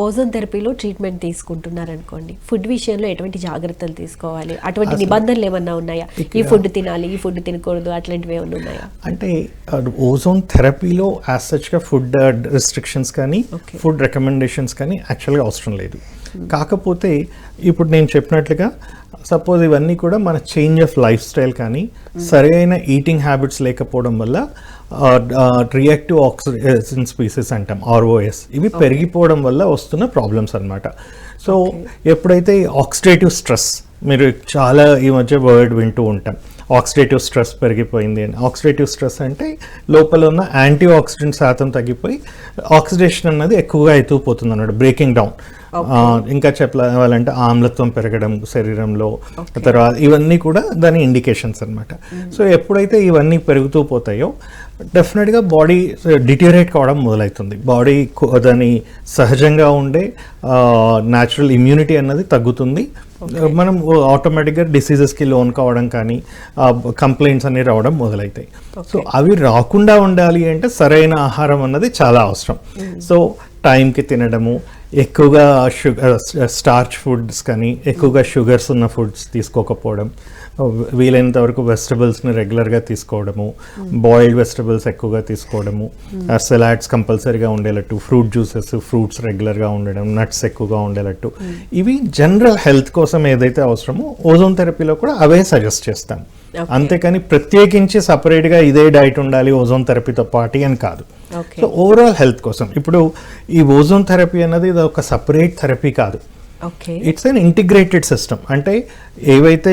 Ozone థెరపీలో treatment తీసుకుంటున్నారనుకోండి, food విషయంలో ఎటువంటి జాగ్రత్తలు తీసుకోవాలి? అటువంటి నిబంధనలు ఏమన్నా ఉన్నాయా? ఈ ఫుడ్ తినాలి, ఈ ఫుడ్ తినకూడదు, అట్లాంటివి ఏమన్నా ఉన్నాయా? అంటే ఓజోన్ థెరపీలో యాజ్ సచ్గా ఫుడ్ రిస్ట్రిక్షన్స్ కానీ ఫుడ్ రికమెండేషన్స్ కానీ యాక్చువల్గా అవసరం లేదు. కాకపోతే ఇప్పుడు నేను చెప్పినట్లుగా సపోజ్ ఇవన్నీ కూడా మన చేంజ్ ఆఫ్ లైఫ్ స్టైల్ కానీ సరైన ఈటింగ్ హ్యాబిట్స్ లేకపోవడం వల్ల రియాక్టివ్ ఆక్సిడేషన్ స్పీసెస్ అంటాం, ROS, ఇవి పెరిగిపోవడం వల్ల వస్తున్న ప్రాబ్లమ్స్ అన్నమాట. సో ఎప్పుడైతే ఆక్సిడేటివ్ స్ట్రెస్, మీరు చాలా ఈ మధ్య వర్డ్ వింటూ ఉంటాం, ఆక్సిడేటివ్ స్ట్రెస్ పెరిగిపోయింది అని. ఆక్సిడేటివ్ స్ట్రెస్ అంటే లోపల ఉన్న యాంటీ ఆక్సిడెంట్ శాతం తగ్గిపోయి ఆక్సిడేషన్ అన్నది ఎక్కువగా ఎత్తుకుపోతుంది అన్నమాట, బ్రేకింగ్ డౌన్. ఇంకా చెప్పాలంటే ఆమ్లత్వం పెరగడం శరీరంలో, తర్వాత ఇవన్నీ కూడా దాని ఇండికేషన్స్ అన్నమాట. సో ఎప్పుడైతే ఇవన్నీ పెరుగుతూ పోతాయో డెఫినెట్గా బాడీ డిటీరియరేట్ కావడం మొదలవుతుంది. బాడీ దాని సహజంగా ఉండే న్యాచురల్ ఇమ్యూనిటీ అన్నది తగ్గుతుంది. మనం ఆటోమేటిక్గా డిసీజెస్కి లోన్ కావడం కానీ కంప్లైంట్స్ అనేవి రావడం మొదలవుతాయి. సో అవి రాకుండా ఉండాలి అంటే సరైన ఆహారం అన్నది చాలా అవసరం. సో టైంకి తినడము, ఎక్కువగా స్టార్చ్ ఫుడ్స్ కానీ ఎక్కువగా షుగర్స్ ఉన్న ఫుడ్స్ తీసుకోకపోవడం, వీలైనంత వరకు వెజిటబుల్స్ని రెగ్యులర్గా తీసుకోవడము, బాయిల్డ్ వెజిటబుల్స్ ఎక్కువగా తీసుకోవడము, సలాడ్స్ కంపల్సరీగా ఉండేటట్టు, ఫ్రూట్ జ్యూసెస్, ఫ్రూట్స్ రెగ్యులర్గా ఉండడం, నట్స్ ఎక్కువగా ఉండేటట్టు, ఇవి జనరల్ హెల్త్ కోసం ఏదైతే అవసరమో ఓజోన్ థెరపీలో కూడా అవే సజెస్ట్ చేస్తాం. అంతేకాని ప్రత్యేకించి సపరేట్గా ఇదే డైట్ ఉండాలి ఓజోన్ థెరపీతో పాటు అని కాదు. సో ఓవరాల్ హెల్త్ కోసం ఇప్పుడు ఈ ఓజోన్ థెరపీ అన్నది ఇది ఒక సపరేట్ థెరపీ కాదు, ఇట్స్ అన్ ఇంటిగ్రేటెడ్ సిస్టమ్. అంటే ఏవైతే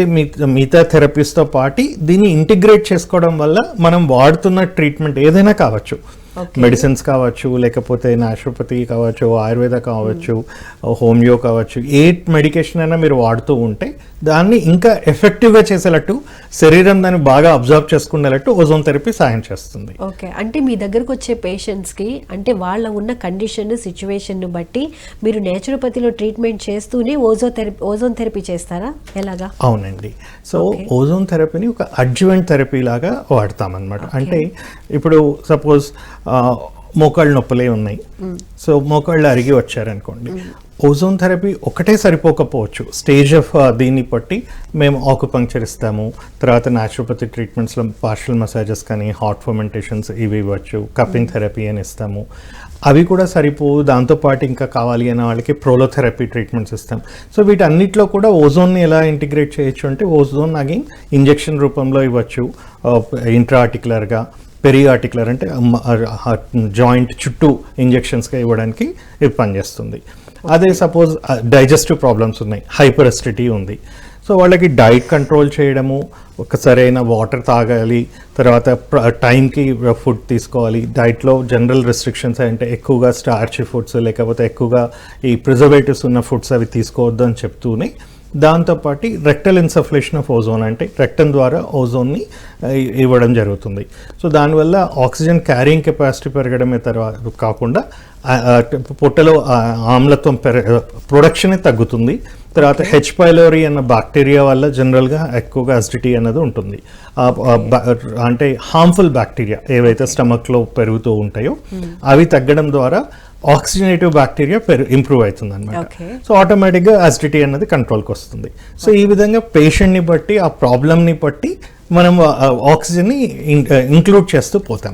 మిగతా థెరపీస్తో పాటు దీన్ని ఇంటిగ్రేట్ చేసుకోవడం వల్ల మనం వాడుతున్న ట్రీట్మెంట్ ఏదైనా కావచ్చు, మెడిసిన్స్ కావచ్చు, లేకపోతే న్యాచురోపతి కావచ్చు, ఆయుర్వేద కావచ్చు, హోమియో కావచ్చు, ఏ మెడికేషన్ అయినా మీరు వాడుతూ ఉంటే దాన్ని ఇంకా ఎఫెక్టివ్గా చేసేటట్టు, శరీరం దాన్ని బాగా అబ్జర్వ్ చేసుకునేటట్టు ఓజోన్ థెరపీ సాయం చేస్తుంది. ఓకే, అంటే మీ దగ్గరకు వచ్చే పేషెంట్స్కి అంటే వాళ్ళ ఉన్న కండిషన్ సిచ్యువేషన్ను బట్టి మీరు నేచురోపతిలో ట్రీట్మెంట్ చేస్తూనే ఓజోన్ థెరపీ చేస్తారా? ఎలాగా? అవునండి. సో ఓజోన్ థెరపీని ఒక అడ్జువెంట్ థెరపీ లాగా వాడతామన్నమాట. అంటే ఇప్పుడు సపోజ్ మోకాళ్ళ నొప్పులే ఉన్నాయి, సో మోకాళ్ళు అరిగి వచ్చారనుకోండి, ఓజోన్ థెరపీ ఒకటే సరిపోకపోవచ్చు. స్టేజ్ ఆఫ్ దీన్ని బట్టి మేము ఆకుపంక్చర్ ఇస్తాము, తర్వాత న్యాచురోపతి ట్రీట్మెంట్స్లో పార్షల్ మసాజెస్ కానీ హాట్ ఫర్మెంటేషన్స్ ఇవి ఇవ్వచ్చు, కప్పింగ్ థెరపీ అని ఇస్తాము. అవి కూడా సరిపోవు, దాంతోపాటు ఇంకా కావాలి అనే వాళ్ళకి ప్రోలోథెరపీ ట్రీట్మెంట్స్ ఇస్తాం. సో వీటన్నిటిలో కూడా ఓజోన్ని ఎలా ఇంటిగ్రేట్ చేయొచ్చు అంటే ఓజోన్ అగైన్ ఇంజెక్షన్ రూపంలో ఇవ్వచ్చు, ఇంట్రా ఆర్టికులర్గా, పెరి ఆర్టికులర్ అంటే జాయింట్ చుట్టూ ఇంజెక్షన్స్గా ఇవ్వడానికి ఇది పనిచేస్తుంది. అదే సపోజ్ డైజెస్టివ్ ప్రాబ్లమ్స్ ఉన్నాయి, హైపర్ అసిడిటీ ఉంది, సో వాళ్ళకి డైట్ కంట్రోల్ చేయడము, ఒక సరైన వాటర్ తాగాలి, తర్వాత టైంకి ఫుడ్ తీసుకోవాలి. డైట్లో జనరల్ రెస్ట్రిక్షన్స్ అంటే ఎక్కువగా స్టార్చ్ ఫుడ్స్ లేకపోతే ఎక్కువగా ఈ ప్రిజర్వేటివ్స్ ఉన్న ఫుడ్స్ అవి తీసుకోవద్దు అని చెప్తూనే, దాంతోపాటు రెక్టల్ ఇన్సఫ్లేషన్ ఆఫ్ ఓజోన్ అంటే రెక్టం ద్వారా ఓజోన్ని ఇవ్వడం జరుగుతుంది. సో దానివల్ల ఆక్సిజన్ క్యారింగ్ కెపాసిటీ పెరగడమే తర్వాత కాకుండా పొట్టలో ఆమ్లత్వం ప్రొడక్షనే తగ్గుతుంది. తర్వాత H. pylori అన్న బ్యాక్టీరియా వల్ల జనరల్గా ఎక్కువగా అసిడిటీ అన్నది ఉంటుంది. అంటే హార్మ్ఫుల్ బ్యాక్టీరియా ఏవైతే స్టమక్లో పెరుగుతూ ఉంటాయో అవి తగ్గడం ద్వారా ఆక్సిజనేటివ్ బ్యాక్టీరియా ఇంప్రూవ్ అవుతుంది అనమాట. సో ఆటోమేటిక్గా అసిడిటీ అన్నది కంట్రోల్కి వస్తుంది. సో ఈ విధంగా పేషెంట్ని బట్టి ఆ ప్రాబ్లమ్ని బట్టి మనం ఆక్సిజన్ని ఇంక్లూడ్ చేస్తూ పోతాం.